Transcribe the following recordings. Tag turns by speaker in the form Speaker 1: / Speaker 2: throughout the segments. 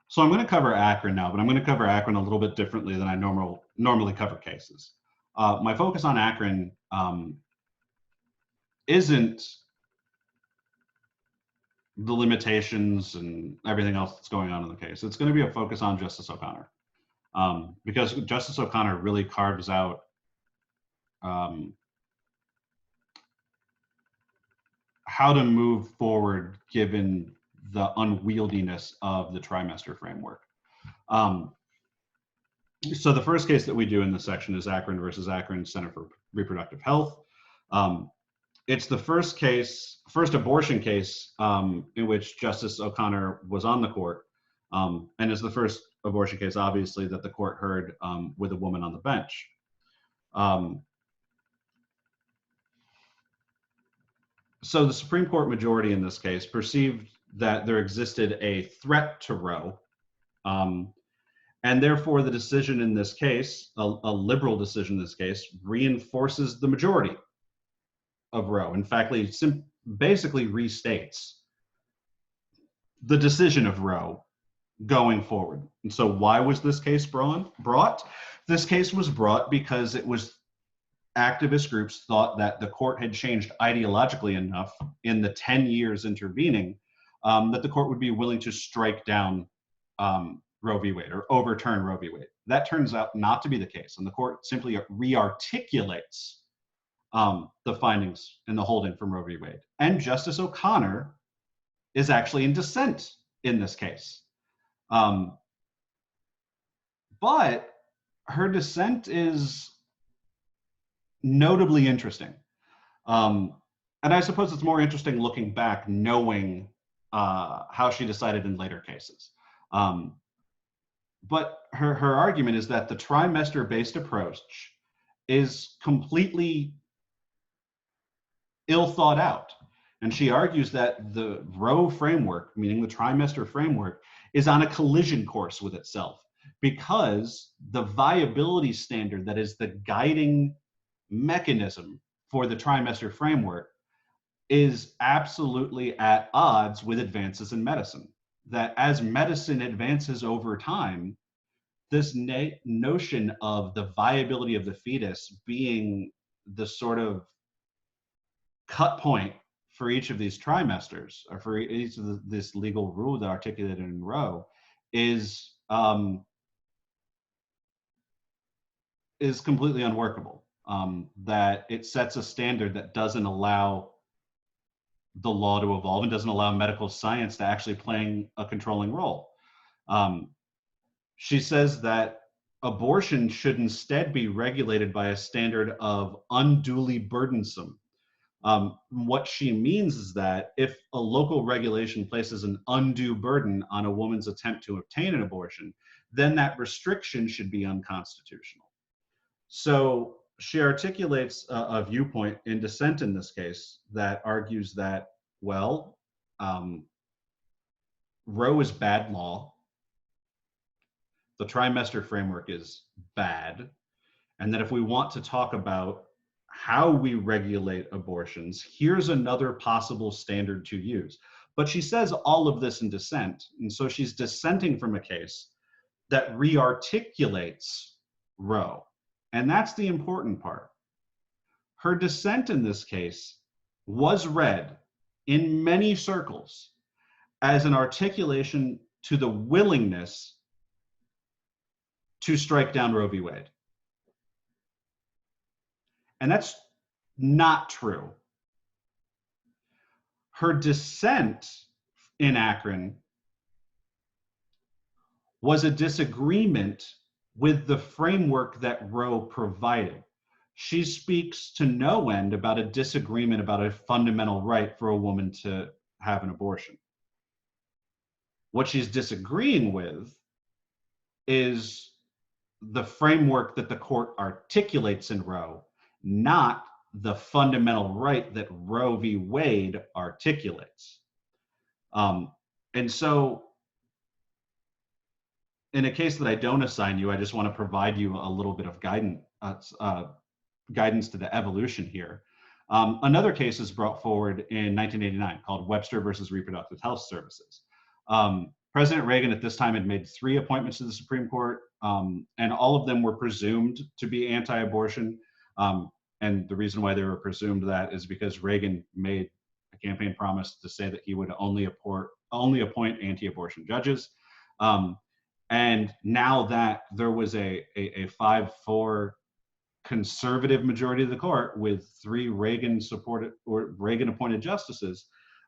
Speaker 1: So I'm going to cover Akron now, but I'm going to cover Akron a little bit differently than I normally cover cases. My focus on Akron isn't the limitations and everything else that's going on in the case. It's going to be a focus on Justice O'Connor, because Justice O'Connor really carves out how to move forward given the unwieldiness of the trimester framework. So the first case that we do in this section is Akron versus Akron Center for Reproductive Health. It's the first abortion case in which Justice O'Connor was on the court, and is the first abortion case, obviously, that the court heard with a woman on the bench. So the Supreme Court majority in this case perceived that there existed a threat to Roe, and therefore the decision in this case, a liberal decision in this case, reinforces the majority of Roe. In fact, basically restates the decision of Roe going forward. And so why was this case brought? This case was brought because it was activist groups thought that the court had changed ideologically enough in the 10 years intervening that the court would be willing to strike down Roe v. Wade or overturn Roe v. Wade. That turns out not to be the case, and the court simply re-articulates the findings and the holding from Roe v. Wade. And Justice O'Connor is actually in dissent in this case. But her dissent is notably interesting. And I suppose it's more interesting looking back, knowing how she decided in later cases. But her argument is that the trimester-based approach is completely ill thought out. And she argues that the Roe framework, meaning the trimester framework, is on a collision course with itself because the viability standard that is the guiding mechanism for the trimester framework is absolutely at odds with advances in medicine. That as medicine advances over time, this notion of the viability of the fetus being the sort of cut point for each of these trimesters, or for each of this legal rule that articulated in Roe, is completely unworkable. That it sets a standard that doesn't allow the law to evolve and doesn't allow medical science to actually playing a controlling role. She says that abortion should instead be regulated by a standard of unduly burdensome. What she means is that if a local regulation places an undue burden on a woman's attempt to obtain an abortion, then that restriction should be unconstitutional. So she articulates a viewpoint in dissent in this case that argues that, well, Roe is bad law, the trimester framework is bad, and that if we want to talk about how we regulate abortions, here's another possible standard to use. But she says all of this in dissent, and so she's dissenting from a case that re-articulates Roe. And that's the important part. Her dissent in this case was read in many circles as an articulation to the willingness to strike down Roe v. Wade. And that's not true. Her dissent in Akron was a disagreement with the framework that Roe provided. She speaks to no end about a disagreement about a fundamental right for a woman to have an abortion. What she's disagreeing with is the framework that the court articulates in Roe, not the fundamental right that Roe v. Wade articulates. And so in a case that I don't assign you, I just want to provide you a little bit of guidance to the evolution here. Another case is brought forward in 1989 called Webster versus Reproductive Health Services. President Reagan at this time had made 3 appointments to the Supreme Court, and all of them were presumed to be anti-abortion. And the reason why they were presumed that is because Reagan made a campaign promise to say that he would only appoint anti-abortion judges. And now that there was a 5-4 conservative majority of the court with 3 Reagan-supported or Reagan-appointed justices,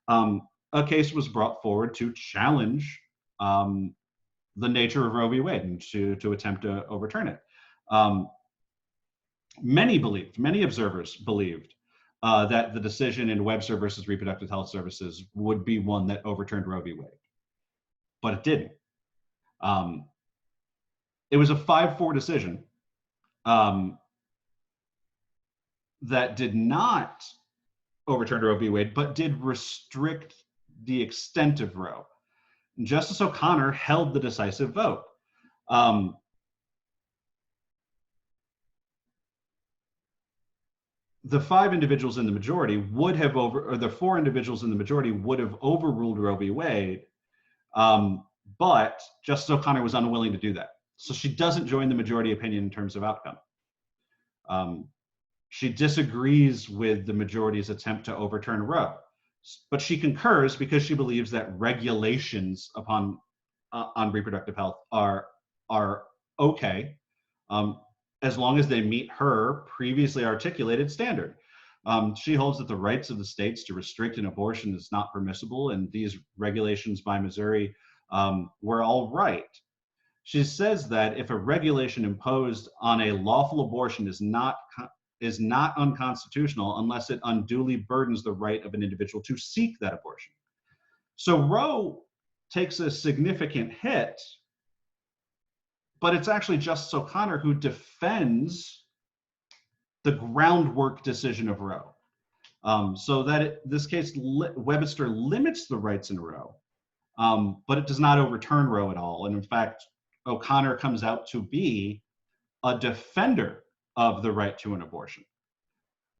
Speaker 1: a case was brought forward to challenge the nature of Roe v. Wade and to attempt to overturn it. Many observers believed that the decision in Webster versus Reproductive Health Services would be one that overturned Roe v. Wade, but it didn't. It was a 5-4 decision that did not overturn Roe v. Wade, but did restrict the extent of Roe. Justice O'Connor held the decisive vote. The 5 individuals in the majority would have the 4 individuals in the majority would have overruled Roe v. Wade, but Justice O'Connor was unwilling to do that. So she doesn't join the majority opinion in terms of outcome. She disagrees with the majority's attempt to overturn Roe, but she concurs because she believes that regulations on reproductive health are okay, as long as they meet her previously articulated standard. She holds that the rights of the states to restrict an abortion is not permissible, and these regulations by Missouri were all right. She says that if a regulation imposed on a lawful abortion is not unconstitutional unless it unduly burdens the right of an individual to seek that abortion. So Roe takes a significant hit, but it's actually Justice O'Connor who defends the groundwork decision of Roe. So that this case, Webster limits the rights in Roe, but it does not overturn Roe at all. And in fact, O'Connor comes out to be a defender of the right to an abortion.